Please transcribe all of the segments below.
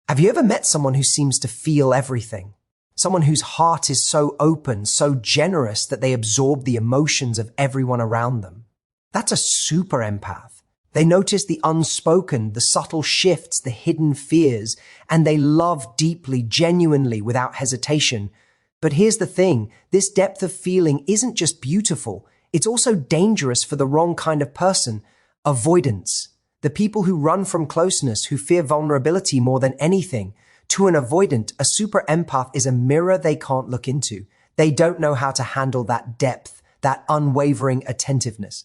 Have you ever met someone who seems to feel everything? Someone whose heart is so open, so generous that they absorb the emotions of everyone around them? That's a super empath. They notice the unspoken, the subtle shifts, the hidden fears, and they love deeply, genuinely, without hesitation. But here's the thing, this depth of feeling isn't just beautiful, it's also dangerous for the wrong kind of person. Avoidants. The people who run from closeness, who fear vulnerability more than anything. To an avoidant, a super empath is a mirror they can't look into. They don't know how to handle that depth, that unwavering attentiveness.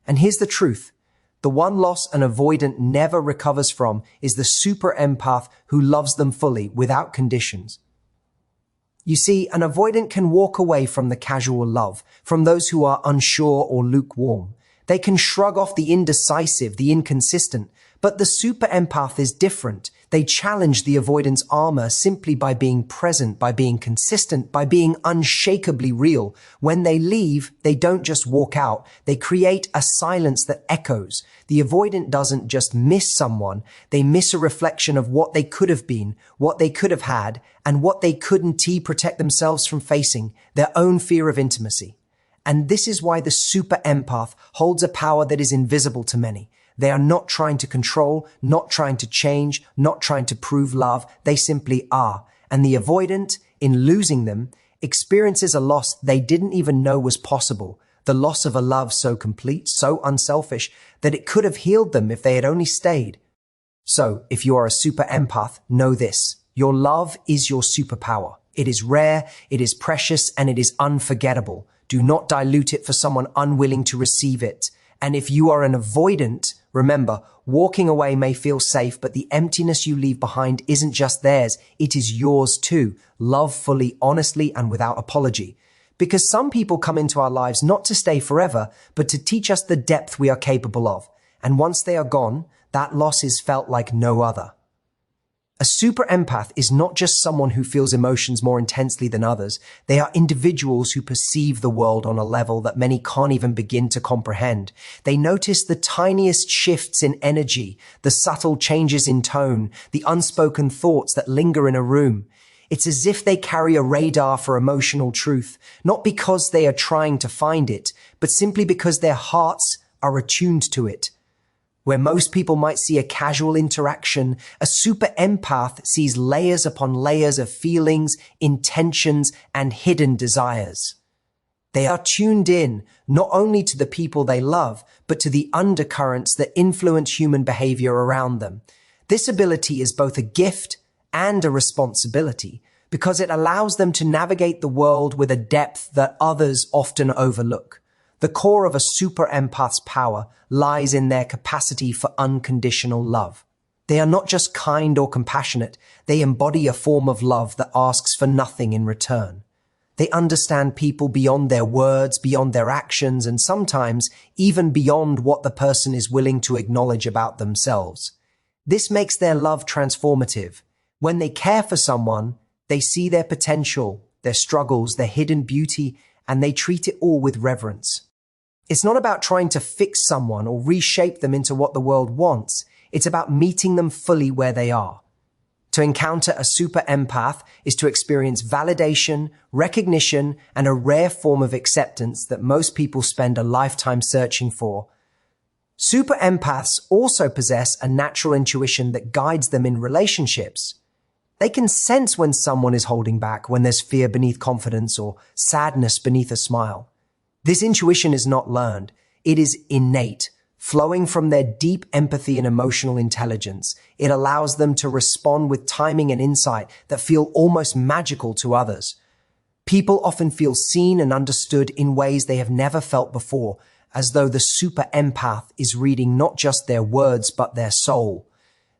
And here's the truth. The one loss an avoidant never recovers from is the super empath who loves them fully, without conditions. You see, an avoidant can walk away from the casual love, from those who are unsure or lukewarm. They can shrug off the indecisive, the inconsistent, but the super empath is different. They challenge the avoidance armor simply by being present, by being consistent, by being unshakably real. When they leave, they don't just walk out. They create a silence that echoes. The avoidant doesn't just miss someone. They miss a reflection of what they could have been, what they could have had, and what they couldn't protect themselves from facing, their own fear of intimacy. And this is why the super empath holds a power that is invisible to many. They are not trying to control, not trying to change, not trying to prove love. They simply are. And the avoidant, in losing them, experiences a loss they didn't even know was possible. The loss of a love so complete, so unselfish, that it could have healed them if they had only stayed. So, if you are a super empath, know this. Your love is your superpower. It is rare, it is precious, and it is unforgettable. Do not dilute it for someone unwilling to receive it. And if you are an avoidant, remember, walking away may feel safe, but the emptiness you leave behind isn't just theirs, it is yours too. Love fully, honestly, and without apology. Because some people come into our lives not to stay forever, but to teach us the depth we are capable of. And once they are gone, that loss is felt like no other. A super empath is not just someone who feels emotions more intensely than others. They are individuals who perceive the world on a level that many can't even begin to comprehend. They notice the tiniest shifts in energy, the subtle changes in tone, the unspoken thoughts that linger in a room. It's as if they carry a radar for emotional truth, not because they are trying to find it, but simply because their hearts are attuned to it. Where most people might see a casual interaction, a super empath sees layers upon layers of feelings, intentions, and hidden desires. They are tuned in not only to the people they love, but to the undercurrents that influence human behavior around them. This ability is both a gift and a responsibility because it allows them to navigate the world with a depth that others often overlook. The core of a super empath's power lies in their capacity for unconditional love. They are not just kind or compassionate, they embody a form of love that asks for nothing in return. They understand people beyond their words, beyond their actions, and sometimes even beyond what the person is willing to acknowledge about themselves. This makes their love transformative. When they care for someone, they see their potential, their struggles, their hidden beauty, and they treat it all with reverence. It's not about trying to fix someone or reshape them into what the world wants. It's about meeting them fully where they are. To encounter a super empath is to experience validation, recognition, and a rare form of acceptance that most people spend a lifetime searching for. Super empaths also possess a natural intuition that guides them in relationships. They can sense when someone is holding back, when there's fear beneath confidence or sadness beneath a smile. This intuition is not learned. It is innate, flowing from their deep empathy and emotional intelligence. It allows them to respond with timing and insight that feel almost magical to others. People often feel seen and understood in ways they have never felt before, as though the super empath is reading not just their words, but their soul.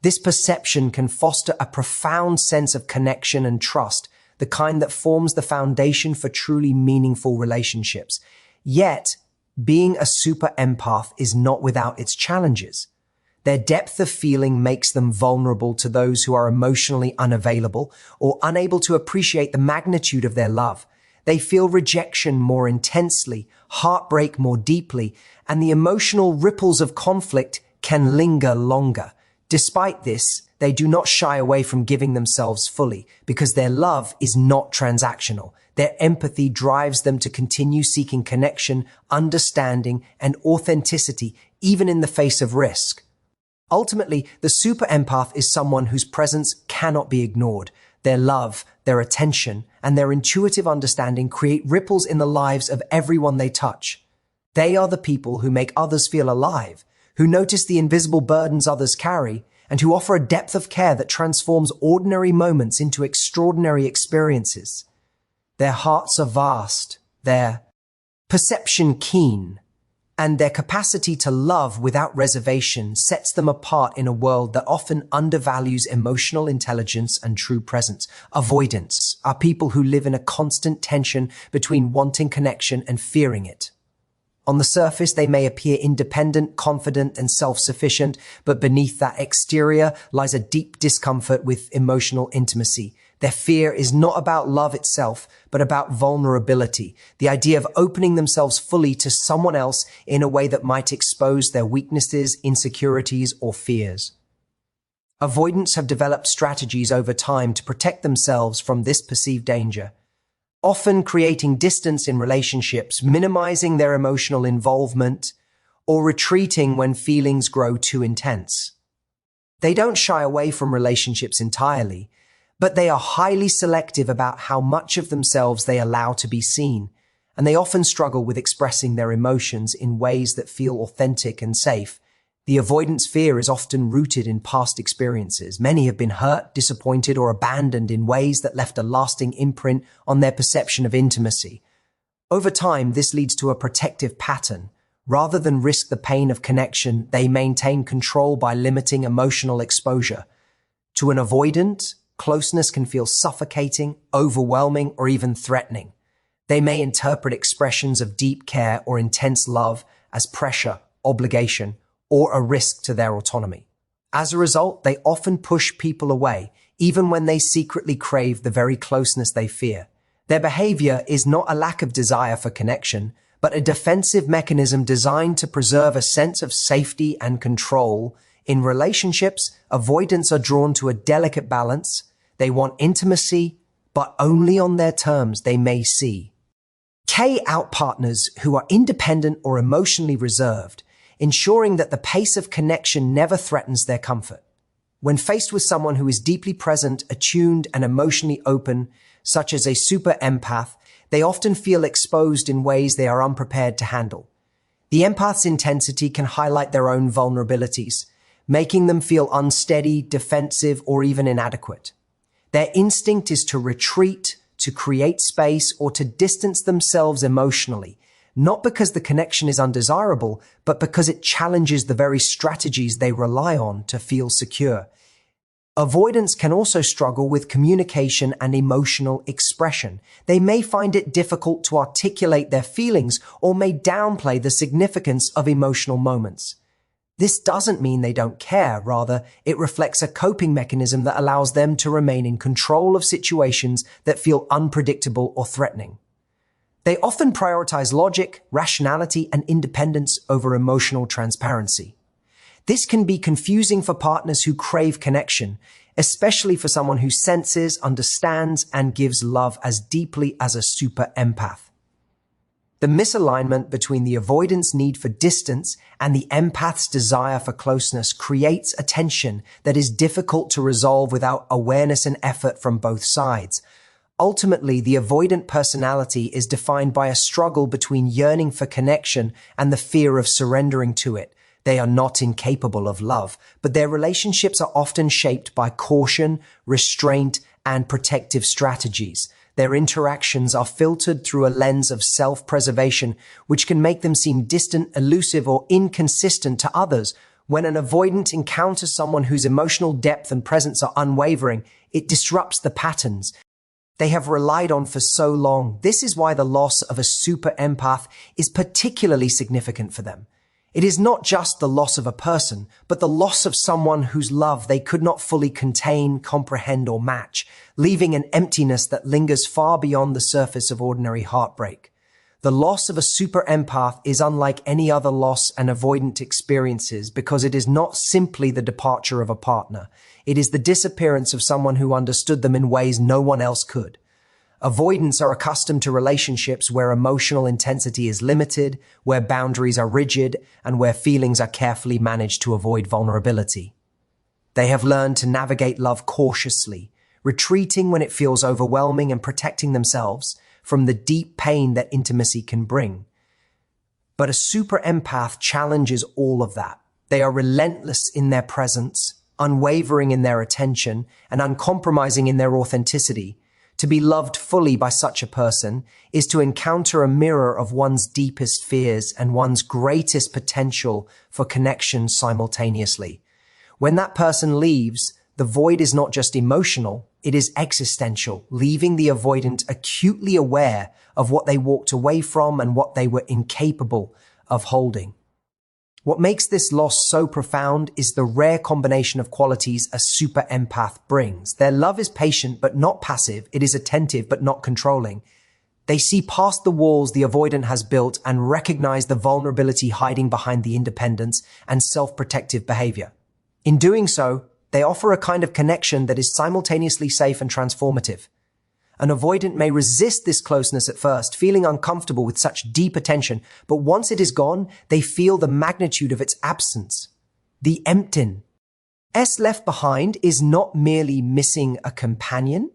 This perception can foster a profound sense of connection and trust, the kind that forms the foundation for truly meaningful relationships. Yet, being a super empath is not without its challenges. Their depth of feeling makes them vulnerable to those who are emotionally unavailable or unable to appreciate the magnitude of their love. They feel rejection more intensely, heartbreak more deeply, and the emotional ripples of conflict can linger longer. Despite this, they do not shy away from giving themselves fully because their love is not transactional. Their empathy drives them to continue seeking connection, understanding, and authenticity, even in the face of risk. Ultimately, the super empath is someone whose presence cannot be ignored. Their love, their attention, and their intuitive understanding create ripples in the lives of everyone they touch. They are the people who make others feel alive, who notice the invisible burdens others carry, and who offer a depth of care that transforms ordinary moments into extraordinary experiences. Their hearts are vast, their perception keen, and their capacity to love without reservation sets them apart in a world that often undervalues emotional intelligence and true presence. Avoidants are people who live in a constant tension between wanting connection and fearing it. On the surface, they may appear independent, confident, and self-sufficient, but beneath that exterior lies a deep discomfort with emotional intimacy. Their fear is not about love itself, but about vulnerability, the idea of opening themselves fully to someone else in a way that might expose their weaknesses, insecurities, or fears. Avoidants have developed strategies over time to protect themselves from this perceived danger, often creating distance in relationships, minimizing their emotional involvement, or retreating when feelings grow too intense. They don't shy away from relationships entirely, but they are highly selective about how much of themselves they allow to be seen, and they often struggle with expressing their emotions in ways that feel authentic and safe. The avoidance fear is often rooted in past experiences. Many have been hurt, disappointed, or abandoned in ways that left a lasting imprint on their perception of intimacy. Over time, this leads to a protective pattern. Rather than risk the pain of connection, they maintain control by limiting emotional exposure. To an avoidant, closeness can feel suffocating, overwhelming, or even threatening. They may interpret expressions of deep care or intense love as pressure, obligation, or a risk to their autonomy. As a result, they often push people away, even when they secretly crave the very closeness they fear. Their behavior is not a lack of desire for connection, but a defensive mechanism designed to preserve a sense of safety and control. In relationships, avoidants are drawn to a delicate balance. They want intimacy, but only on their terms they may see. K-out partners who are independent or emotionally reserved, ensuring that the pace of connection never threatens their comfort. When faced with someone who is deeply present, attuned, and emotionally open, such as a super empath, they often feel exposed in ways they are unprepared to handle. The empath's intensity can highlight their own vulnerabilities, making them feel unsteady, defensive, or even inadequate. Their instinct is to retreat, to create space, or to distance themselves emotionally, not because the connection is undesirable, but because it challenges the very strategies they rely on to feel secure. Avoidants can also struggle with communication and emotional expression. They may find it difficult to articulate their feelings or may downplay the significance of emotional moments. This doesn't mean they don't care. Rather, it reflects a coping mechanism that allows them to remain in control of situations that feel unpredictable or threatening. They often prioritize logic, rationality, and independence over emotional transparency. This can be confusing for partners who crave connection, especially for someone who senses, understands, and gives love as deeply as a super empath. The misalignment between the avoidant's need for distance and the empath's desire for closeness creates a tension that is difficult to resolve without awareness and effort from both sides. Ultimately, the avoidant personality is defined by a struggle between yearning for connection and the fear of surrendering to it. They are not incapable of love, but their relationships are often shaped by caution, restraint, and protective strategies. Their interactions are filtered through a lens of self-preservation, which can make them seem distant, elusive, or inconsistent to others. When an avoidant encounters someone whose emotional depth and presence are unwavering, it disrupts the patterns they have relied on for so long. This is why the loss of a super empath is particularly significant for them. It is not just the loss of a person, but the loss of someone whose love they could not fully contain, comprehend, or match, leaving an emptiness that lingers far beyond the surface of ordinary heartbreak. The loss of a super empath is unlike any other loss an avoidant experiences because it is not simply the departure of a partner. It is the disappearance of someone who understood them in ways no one else could. Avoidants are accustomed to relationships where emotional intensity is limited, where boundaries are rigid, and where feelings are carefully managed to avoid vulnerability. They have learned to navigate love cautiously, retreating when it feels overwhelming and protecting themselves from the deep pain that intimacy can bring. But a super empath challenges all of that. They are relentless in their presence, unwavering in their attention, and uncompromising in their authenticity. To be loved fully by such a person is to encounter a mirror of one's deepest fears and one's greatest potential for connection simultaneously. When that person leaves, the void is not just emotional, it is existential, leaving the avoidant acutely aware of what they walked away from and what they were incapable of holding. What makes this loss so profound is the rare combination of qualities a super empath brings. Their love is patient but not passive. It is attentive but not controlling. They see past the walls the avoidant has built and recognize the vulnerability hiding behind the independence and self-protective behavior. In doing so, they offer a kind of connection that is simultaneously safe and transformative. An avoidant may resist this closeness at first, feeling uncomfortable with such deep attention, but once it is gone, they feel the magnitude of its absence. The emptiness left behind is not merely missing a companion,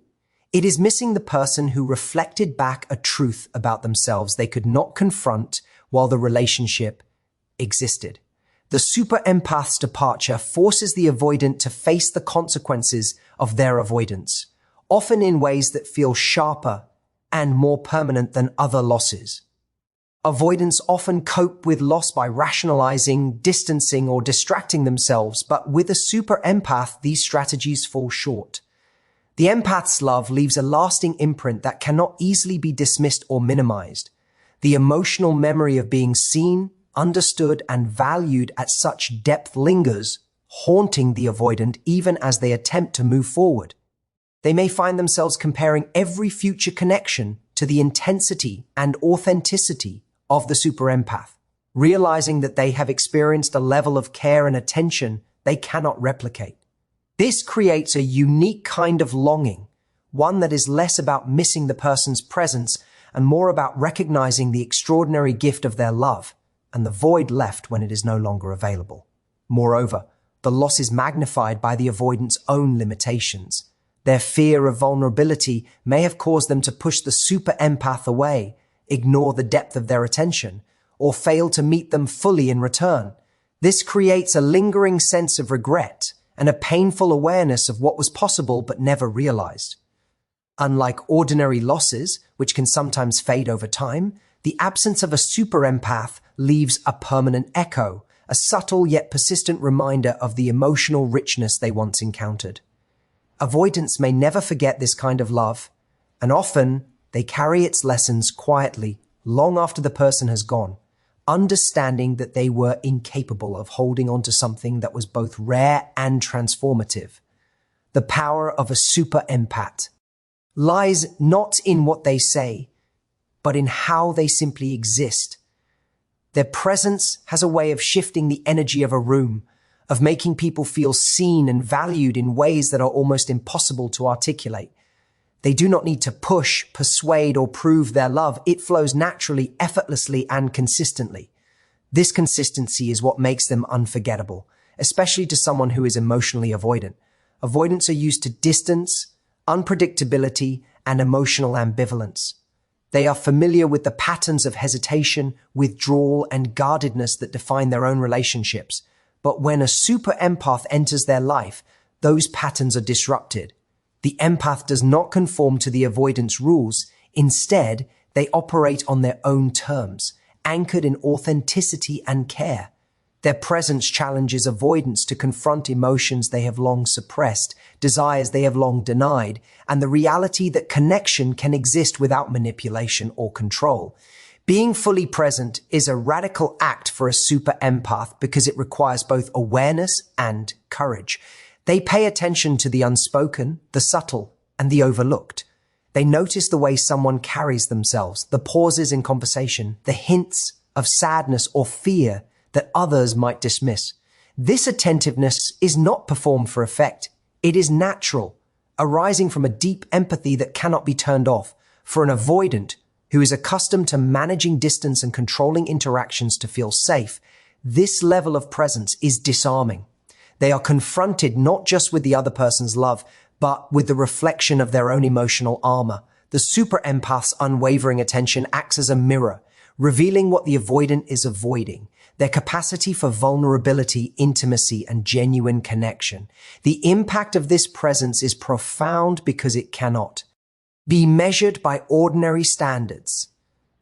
it is missing the person who reflected back a truth about themselves they could not confront while the relationship existed. The super empath's departure forces the avoidant to face the consequences of their avoidance, often in ways that feel sharper and more permanent than other losses. Avoidants often cope with loss by rationalizing, distancing, or distracting themselves, but with a super empath, these strategies fall short. The empath's love leaves a lasting imprint that cannot easily be dismissed or minimized. The emotional memory of being seen, understood, and valued at such depth lingers, haunting the avoidant even as they attempt to move forward. They may find themselves comparing every future connection to the intensity and authenticity of the super empath, realizing that they have experienced a level of care and attention they cannot replicate. This creates a unique kind of longing, one that is less about missing the person's presence and more about recognizing the extraordinary gift of their love and the void left when it is no longer available. Moreover, the loss is magnified by the avoidant's own limitations. Their fear of vulnerability may have caused them to push the super empath away, ignore the depth of their attention, or fail to meet them fully in return. This creates a lingering sense of regret and a painful awareness of what was possible but never realized. Unlike ordinary losses, which can sometimes fade over time, the absence of a super empath leaves a permanent echo, a subtle yet persistent reminder of the emotional richness they once encountered. Avoidants may never forget this kind of love, and often they carry its lessons quietly long after the person has gone, understanding that they were incapable of holding on to something that was both rare and transformative. The power of a super empath lies not in what they say, but in how they simply exist. Their presence has a way of shifting the energy of a room, of making people feel seen and valued in ways that are almost impossible to articulate. They do not need to push, persuade, or prove their love. It flows naturally, effortlessly, and consistently. This consistency is what makes them unforgettable, especially to someone who is emotionally avoidant. Avoidants are used to distance, unpredictability, and emotional ambivalence. They are familiar with the patterns of hesitation, withdrawal, and guardedness that define their own relationships. But when a super empath enters their life, those patterns are disrupted. The empath does not conform to the avoidance rules. Instead, they operate on their own terms, anchored in authenticity and care. Their presence challenges avoidance to confront emotions they have long suppressed, desires they have long denied, and the reality that connection can exist without manipulation or control. Being fully present is a radical act for a super empath because it requires both awareness and courage. They pay attention to the unspoken, the subtle, and the overlooked. They notice the way someone carries themselves, the pauses in conversation, the hints of sadness or fear that others might dismiss. This attentiveness is not performed for effect. It is natural, arising from a deep empathy that cannot be turned off. For an avoidant who is accustomed to managing distance and controlling interactions to feel safe, this level of presence is disarming. They are confronted not just with the other person's love, but with the reflection of their own emotional armor. The super empath's unwavering attention acts as a mirror, revealing what the avoidant is avoiding: their capacity for vulnerability, intimacy, and genuine connection. The impact of this presence is profound because it cannot be measured by ordinary standards.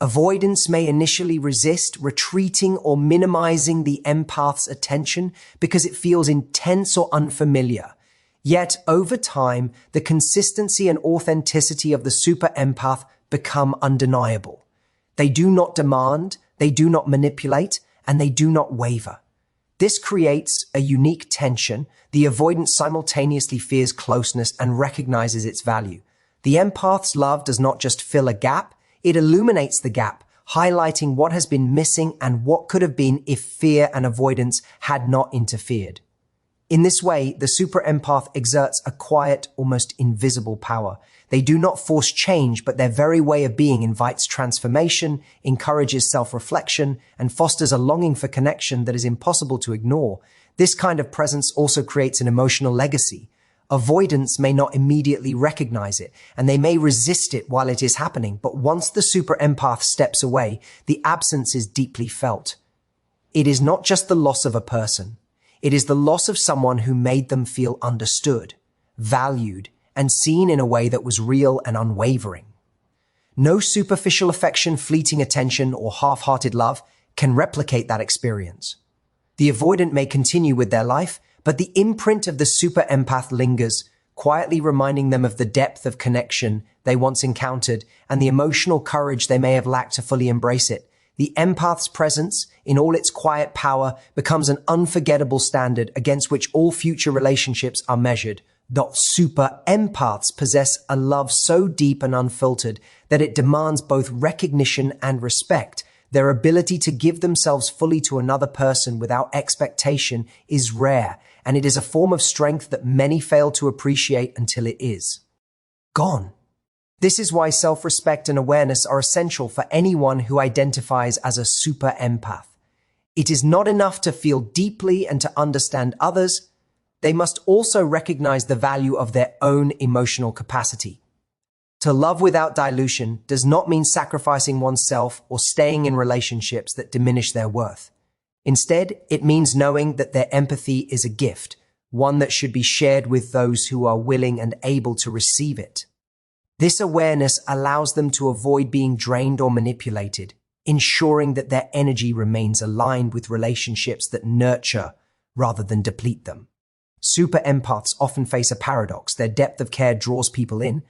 Avoidance may initially resist, retreating or minimizing the empath's attention because it feels intense or unfamiliar. Yet, over time, the consistency and authenticity of the super empath become undeniable. They do not demand, they do not manipulate, and they do not waver. This creates a unique tension. The avoidant simultaneously fears closeness and recognizes its value. The empath's love does not just fill a gap, it illuminates the gap, highlighting what has been missing and what could have been if fear and avoidance had not interfered. In this way, the super empath exerts a quiet, almost invisible power. They do not force change, but their very way of being invites transformation, encourages self-reflection, and fosters a longing for connection that is impossible to ignore. This kind of presence also creates an emotional legacy. Avoidants may not immediately recognize it, and they may resist it while it is happening, but once the super empath steps away, the absence is deeply felt. It is not just the loss of a person. It is the loss of someone who made them feel understood, valued, and seen in a way that was real and unwavering. No superficial affection, fleeting attention, or half-hearted love can replicate that experience. The avoidant may continue with their life, but the imprint of the super empath lingers, quietly reminding them of the depth of connection they once encountered and the emotional courage they may have lacked to fully embrace it. The empath's presence, in all its quiet power, becomes an unforgettable standard against which all future relationships are measured. Super empaths possess a love so deep and unfiltered that it demands both recognition and respect. Their ability to give themselves fully to another person without expectation is rare, and it is a form of strength that many fail to appreciate until it is gone. This is why self-respect and awareness are essential for anyone who identifies as a super empath. It is not enough to feel deeply and to understand others. They must also recognize the value of their own emotional capacity. To love without dilution does not mean sacrificing oneself or staying in relationships that diminish their worth. Instead, it means knowing that their empathy is a gift, one that should be shared with those who are willing and able to receive it. This awareness allows them to avoid being drained or manipulated, ensuring that their energy remains aligned with relationships that nurture rather than deplete them. Super empaths often face a paradox. Their depth of care draws people in,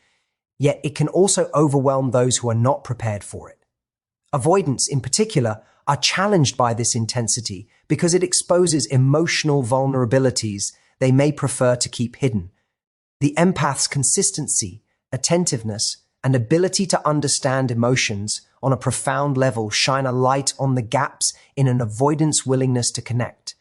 yet it can also overwhelm those who are not prepared for it. Avoidants, in particular, are challenged by this intensity because it exposes emotional vulnerabilities they may prefer to keep hidden. The empath's consistency, attentiveness, and ability to understand emotions on a profound level shine a light on the gaps in an avoidant's willingness to connect.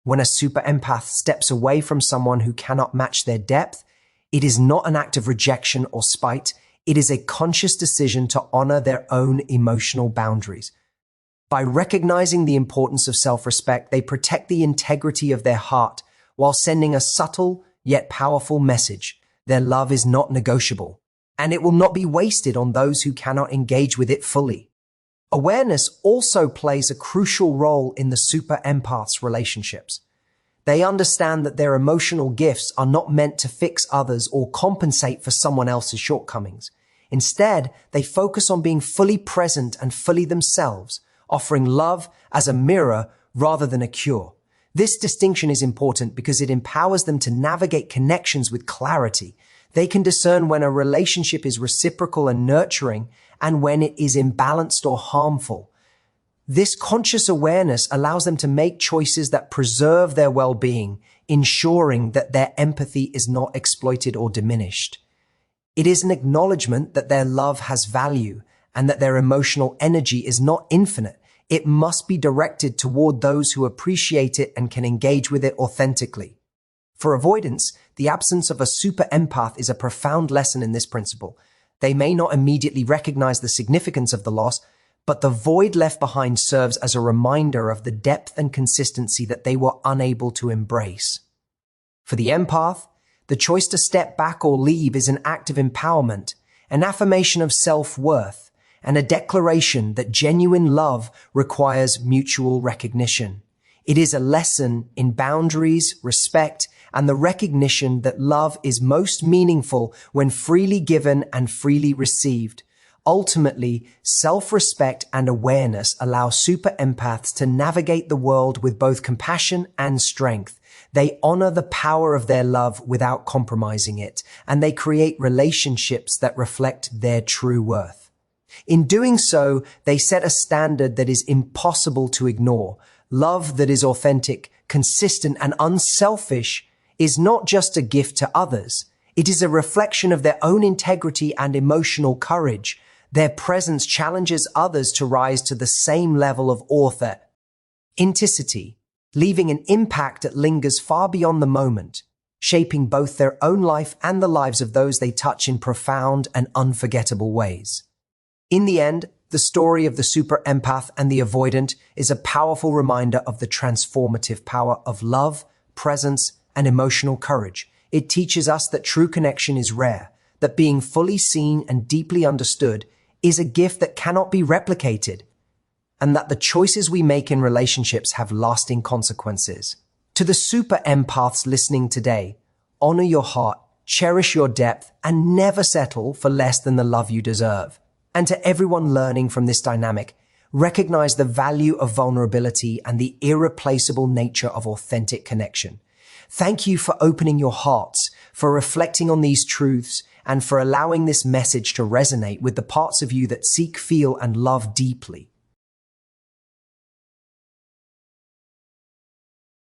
When a super empath steps away from someone who cannot match their depth, it is not an act of rejection or spite. It is a conscious decision to honor their own emotional boundaries. By recognizing the importance of self-respect, they protect the integrity of their heart while sending a subtle yet powerful message. Their love is not negotiable, and it will not be wasted on those who cannot engage with it fully. Awareness also plays a crucial role in the super empath's relationships. They understand that their emotional gifts are not meant to fix others or compensate for someone else's shortcomings. Instead, they focus on being fully present and fully themselves, offering love as a mirror rather than a cure. This distinction is important because it empowers them to navigate connections with clarity. They can discern when a relationship is reciprocal and nurturing and when it is imbalanced or harmful. This conscious awareness allows them to make choices that preserve their well-being, ensuring that their empathy is not exploited or diminished. It is an acknowledgement that their love has value and that their emotional energy is not infinite. It must be directed toward those who appreciate it and can engage with it authentically. For avoidants, the absence of a super empath is a profound lesson in this principle. They may not immediately recognize the significance of the loss, but the void left behind serves as a reminder of the depth and consistency that they were unable to embrace. For the empath, the choice to step back or leave is an act of empowerment, an affirmation of self-worth, and a declaration that genuine love requires mutual recognition. It is a lesson in boundaries, respect, and the recognition that love is most meaningful when freely given and freely received. Ultimately, self-respect and awareness allow super empaths to navigate the world with both compassion and strength. They honor the power of their love without compromising it, and they create relationships that reflect their true worth. In doing so, they set a standard that is impossible to ignore. Love that is authentic, consistent, and unselfish is not just a gift to others. It is a reflection of their own integrity and emotional courage. Their presence challenges others to rise to the same level of authenticity, leaving an impact that lingers far beyond the moment, shaping both their own life and the lives of those they touch in profound and unforgettable ways. In the end, the story of the super empath and the avoidant is a powerful reminder of the transformative power of love, presence, and emotional courage. It teaches us that true connection is rare, that being fully seen and deeply understood is a gift that cannot be replicated, and that the choices we make in relationships have lasting consequences. To the super empaths listening today, honor your heart, cherish your depth, and never settle for less than the love you deserve. And to everyone learning from this dynamic, recognize the value of vulnerability and the irreplaceable nature of authentic connection. Thank you for opening your hearts, for reflecting on these truths, and for allowing this message to resonate with the parts of you that seek, feel, and love deeply.